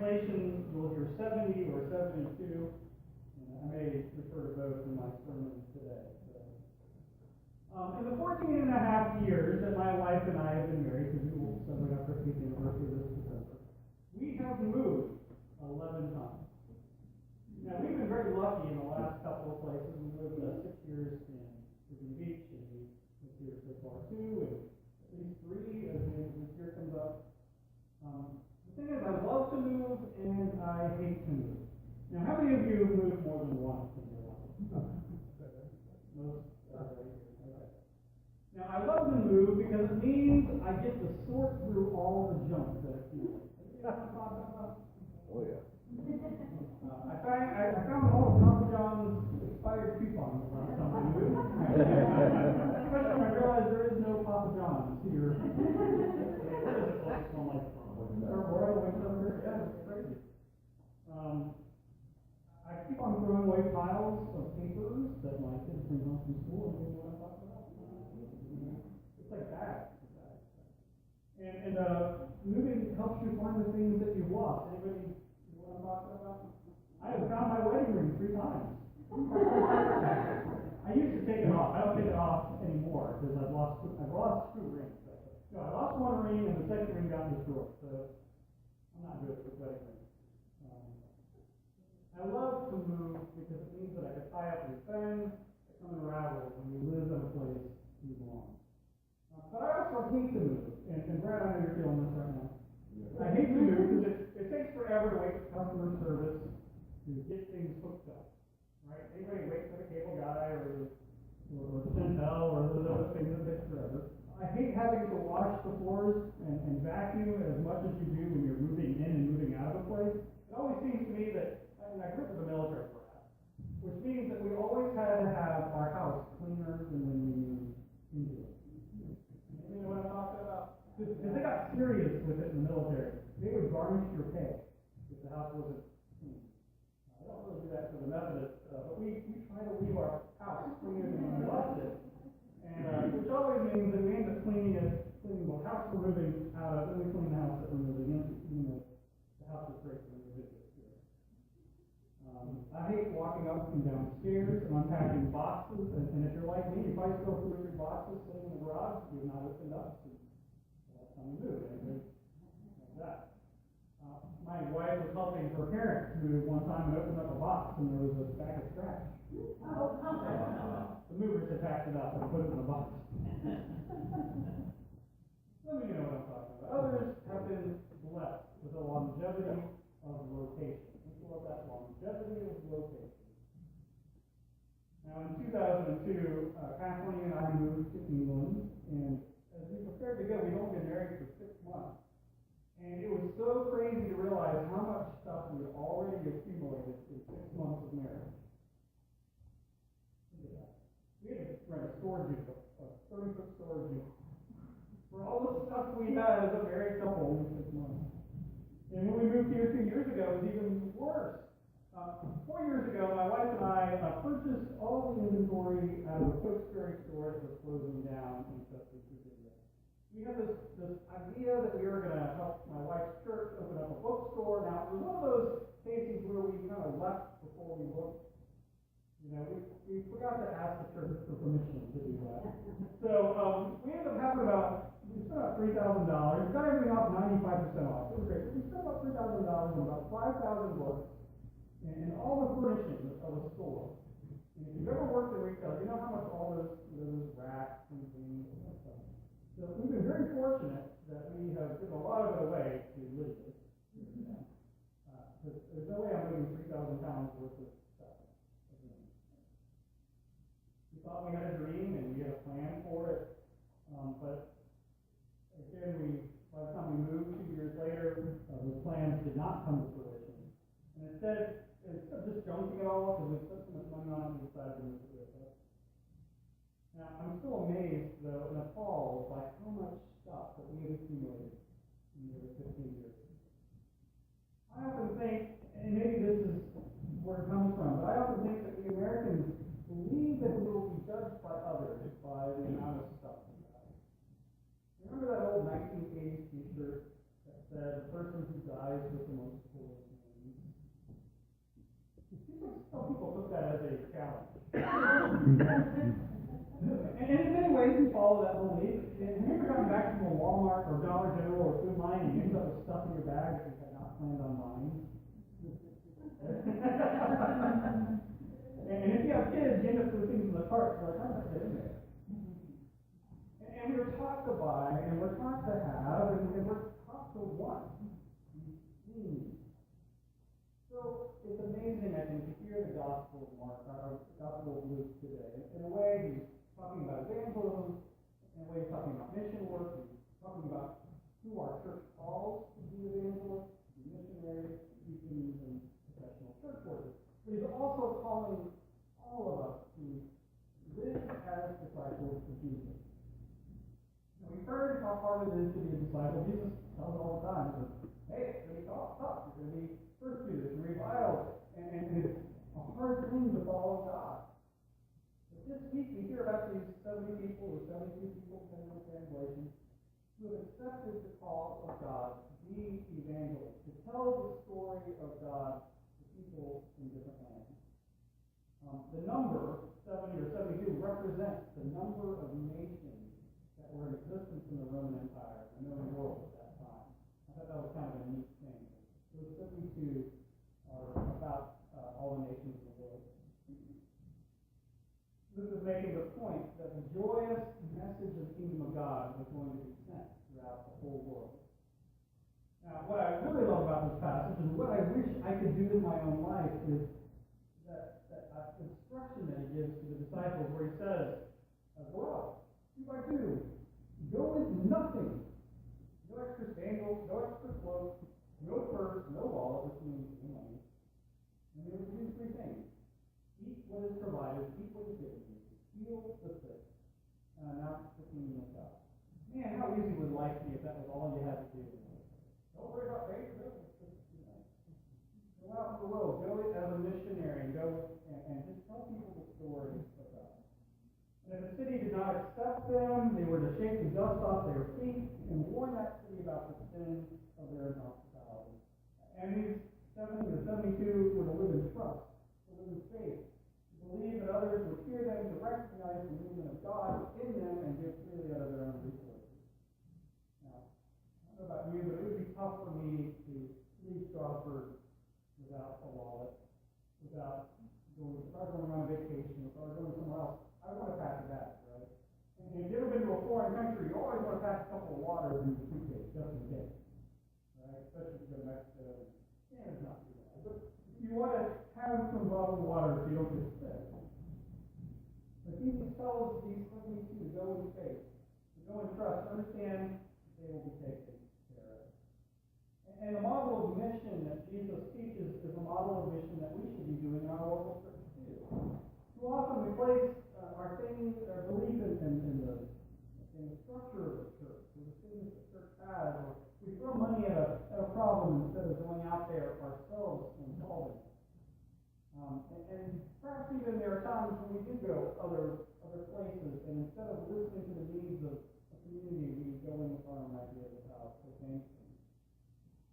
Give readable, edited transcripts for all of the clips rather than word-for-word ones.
translation, you'll hear 70 or 72. And I may refer to both in my sermon today. In the 14 and a half years that my wife and I have been married, because we will celebrate our 50th anniversary this December, we have moved 11 times. Now, we've been very lucky in the last couple of places. We lived 6 years in Virginia Beach, and we lived here so far 2, and at least 3 as this year comes up. The thing is, I love to move, and I hate to move. Now, how many of you have moved more than once in your life? Most. Now, I love to move because it means I get to sort through all the junk that accumulates. Oh, yeah. I found all of Papa John's expired coupons last time I moved. First time I realized there is no Papa John's here. What is it called? Smell like Royal Winchester? Yeah, it's crazy. I keep on throwing away piles of papers that my kids bring home from school, and you know what I'm talking about? It's like bags. And moving helps you find the things that you've lost. Anybody know what I'm talking about? I have found my wedding ring 3 times. I used to take it off. I don't take it off anymore because I've lost 2 rings. No, I lost 1 ring and the second ring got destroyed. So I'm not good with wedding rings. I love to move because it means that I can tie up loose ends that come in rattles when you live in a place you belong. But I also hate to move. And Brad, I know you're feeling this right now. I hate to move because it takes forever to wait for customer service to get things hooked up. Right? Anybody wait for the cable guy or Centel or those other things that take forever. I hate having to wash the floors and vacuum as much as you do when you're moving in and moving out of a place. It always seems to me that, and I grew up with a military brat, which means that we always had to have our house cleaner than when we moved into it. You know what I'm talking about? Because they got serious with it in the military. They would garnish your pay if the house wasn't clean. I don't really do that for the Methodist, but we try to leave our house cleaner than we left it. And which always means that we end up cleaning the house we're moving out of, and we clean the house that we're moving into, even though the house is great when we move into it. I hate walking up and down stairs and unpacking boxes, and if you're like me, you probably still have 2 or 3 boxes sitting in the garage you've not opened up since the last time you moved. Like that. My wife was helping her parents move one time and opened up a box, and there was a bag of trash. The movers had packed it up and put it in a box. Some of you know what I'm talking about. Others have been blessed with a longevity of location. Of that longevity of location. Now, in 2002, Kathleen and I moved to England, and as we prepared to go, we'd only been married for 6 months. And it was so crazy to realize how much stuff we had already accumulated in 6 months of marriage. Look at that. We had to rent a storage unit, a 30-foot storage unit, for all the stuff we had as a married couple in 6 months. And when we moved here 2 years ago, it was even worse. 4 years ago, my wife and I purchased all the inventory out of a Post-Ferry store that was closing down in Strasburg, Virginia. We had this idea that we were going to help my wife's church open up a bookstore. Now, it was one of those cases where we kind of left before we looked. You know, we forgot to ask the church for permission to do that. So we ended up having we spent about $3,000. We got everything off 95% off. It was great. We spent about $3,000 on about 5,000 books and all the furnishings of a store. And if you've ever worked in retail, you know how much all those racks and things and that stuff. So we've been very fortunate that we have given a lot of it away to live this. There's no way I'm moving 3,000 pounds worth of stuff. We thought we had a dream and we had a plan for it, but again, by the time we moved 2 years later, those plans did not come to fruition. And instead of just junking it all, because we spent so much money on it, we decided to move it with us. Now, I'm still amazed, though, and appalled by how much stuff that we have accumulated in the 15 years. I often think, and maybe this is where it comes from, but I often think that we Americans believe that we will be judged by others by the amount of stuff we have. Remember that old 1980s t-shirt? that said the person who dies with the most foolish names. It seems like some people took that as a challenge. And in many ways, we follow that belief. And have you ever gotten back from a Walmart or Dollar General or Food Line and you end up with stuff in your bag that you had not planned on buying? And if you have kids, you end up with things in the cart. So like, I'm not in there. And we were taught to buy, and we're taught to have, and we're taught to want these things. So it's amazing, I think, to hear the Gospel of Mark, or the Gospel of Luke today. In a way, he's talking about evangelism. In a way, he's talking about mission work. He's talking about who our church calls to be evangelists, to be missionaries, deacons, and professional church workers. But he's also calling all of us to live as disciples of Jesus. And we've heard how hard it is to be a disciple. Jesus tells all the time, he says, hey, it's going to be tough. You're going to be persecuted and reviled. And it's a hard thing to follow God. But this week we hear about these 70 people, or 72 people, depending on translation, who have accepted the call of God to be evangelists, to tell the story of God to people in different lands. The number, 70 or 72, represents the number of nations that were in existence in the Roman Empire, the known world at that time. I thought that was kind of a neat thing. Those 72 are about all the nations of the world. Luke is making the point that the joyous message of the kingdom of God was going to be sent throughout the whole world. Now, what I really love about this passage, and what I wish I could do in my own life, is that instruction that he gives to the disciples, where he says, go out, 2 by 2, go with nothing. No extra sandals, no extra clothes, no purse, no wallet, which means no money. And they would do 3 things. Eat what is provided, eat what is given you, heal the sick, and announce the kingdom of God. Man, how easy would life be if that was all you had to do? Don't worry about paying the bills. Go out in the world, go as a missionary, and go and just tell people the story of God. And if the city did not accept them, they were to shake the dust off their feet and warn that city about the sin of their inhospitality. And these 70 or 72 were to live in trust, to live in faith, to believe that others would hear them, to recognize the movement of God in them, and give freely out of their own resources. Now, I don't know about you, but it would be tough for me to leave Strasburg without a wallet, without going, if I was going on vacation, if I was going somewhere else, I want to pack a bag, right? And if you've ever been to a foreign country, you always want to pack a couple of waters in your suitcase, just in case, right? Especially if you go to Mexico. It's not too bad. But you want to have some bottled water so you don't get sick. But Jesus tells these 72 to go in faith, to go in trust, understand that they will be taken care of. And the model of mission that Jesus teaches is a model of mission that we should be doing in our local church too. Too often we place our things, our belief in the structure of the church, or the things the church has, or we throw money at a problem instead of going out there ourselves and solving it. And perhaps even there are times when we do go other places, and instead of listening to the needs of a community, we go in with our own ideas of how to change things.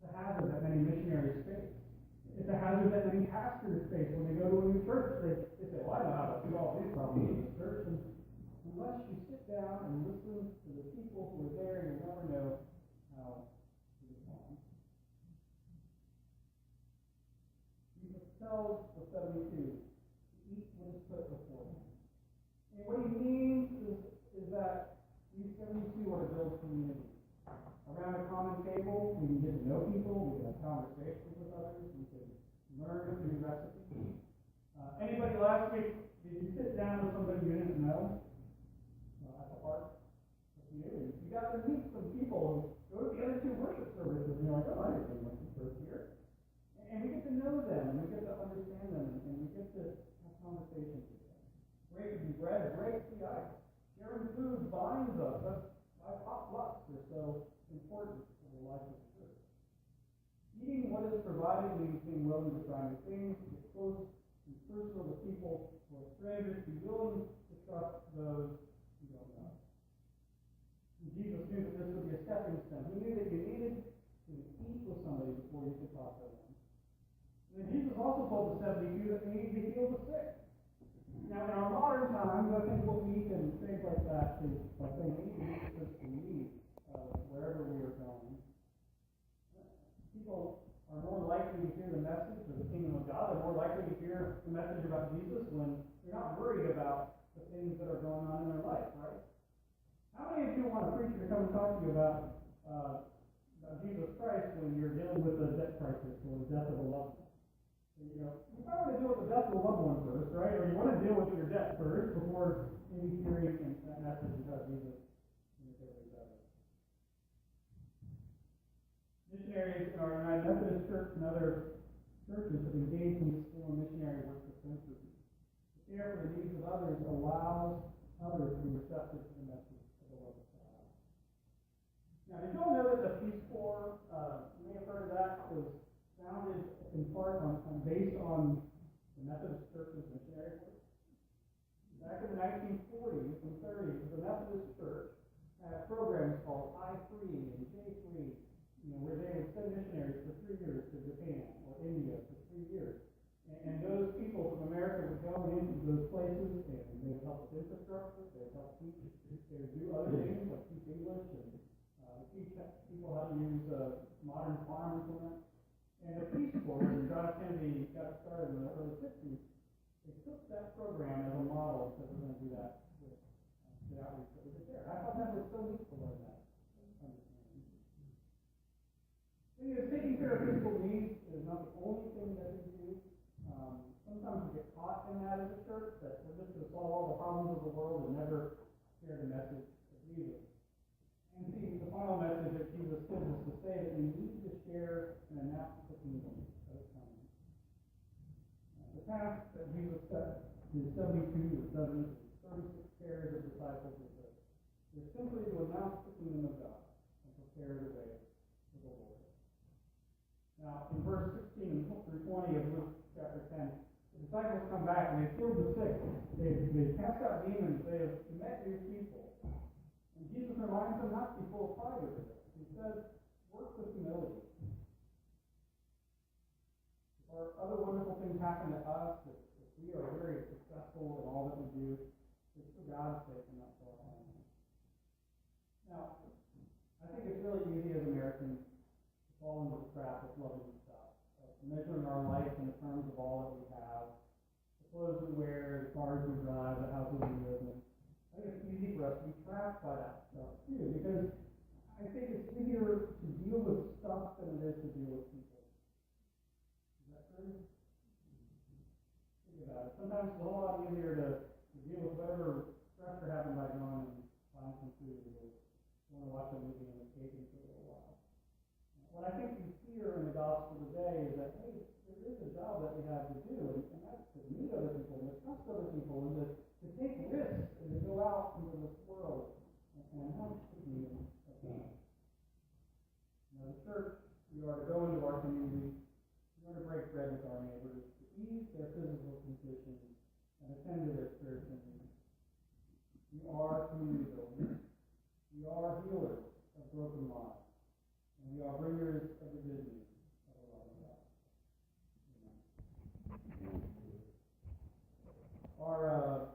It's a hazard that many missionaries face. It's a hazard that many pastors face when they go to a new church. They say, well, I know how to do all these problems in the church. And unless you sit down and listen to the people who are there, you'll never know how to respond. Jesus tells the 72 to eat what is put before them. And what he means is that these 72 are to build community. Around a common table, we can get to know people, we can have conversations with others, we can learn new recipes. Anybody last week, did you sit down with somebody you didn't know at the park? You got to meet some people who go to the other 2 worship services, and you're like, oh, I didn't went to church here. And we get to know them, and we get to understand them, and we get to have conversations with them. Breaking bread breaks the ice. Sharing food binds us. That's why potlucks are so important for the life of the church. Eating what is provided means being willing to try new things, to get close and personal with people who are strangers, be willing to trust those who don't know. And Jesus knew that this would be a stepping stone. He knew that you needed you could talk to them. And then Jesus also told the 72 that they needed to heal the sick. Now, in our modern times, I think what we can translate that to by saying we need to meet the physical needs wherever we are going. People are more likely to hear the message of the kingdom of God. They're more likely to hear the message about Jesus when they're not worried about the things that are going on in their life, right? How many of you want a preacher to come and talk to you about Jesus Christ when you're dealing with a death crisis or the death of a loved one? You know, you probably want to deal with the death of a loved one first, right? Or you want to deal with your death first before maybe hearing that message about Jesus in the daily life. Missionaries in our United Methodist Church and other churches have engaged in school and missionary work for centuries. To care for the needs of others allows others to be receptive to the message of the love of God. Now, did you all know that the Peace Corps, you may have heard of that, was founded in part based on the Methodist Church's missionary work? Back in the 1940s and 30s, the Methodist Church had programs called I-3 and J-3, where they would send missionaries for 3 years to Japan or India for 3 years. And those people from America would go into those places and they would help with infrastructure, they would help teach, they would do other things like teach English and teach people how to use modern farm implements. And the Peace Corps, when John F. Kennedy got started in the early 60s, they took that program as a model and said we're going to do that with the outreach that we did there. I thought that was so neat to learn that. Taking care of physical needs is not the only thing that we do. Sometimes we get caught in that as a church, that we're just going to solve all the problems of the world and never share the message of Jesus. And see, the final message that Jesus gives us to say that we need to share and announce the kingdom that is coming. The task that Jesus set to 72 or 70, 36 pairs of disciples is this. They're simply to announce the kingdom of God and prepare the way for the Lord. Now, in verse 16 through 20 of Luke chapter 10, the disciples come back and they healed the sick. They cast out demons. They have met new people. And Jesus reminds them not to be full of pride over this. He says, work with humility. Or other wonderful things happen to us, if we are very successful in all that we do, it's for God's sake and not for our own. Now, I think it's really easy as Americans to fall into the trap of loving stuff, of measuring our life in the terms of all that we have, the clothes we wear, the cars we drive, the houses we live in. I think it's easy for us to be trapped by that stuff too, because I think it's easier to deal with stuff than it is to deal with people. Is that true? Think about it. Sometimes it's a whole lot easier to deal with whatever stressor happened by going and buying some food or want to watch a movie and escaping for a little while. What I think we hear in the gospel today is that, hey, there is a job that we have to do, and that's to meet other people, and to trust other people, and to take risks, and to go out into this world and help the kingdom of God. Now, the church, we are to go into our community, we are to break bread with our neighbors, to ease their physical conditions, and attend to their spiritual needs. We are community builders. We are healers of broken lives. And we are bringers of the good news of the love of God. Amen. Our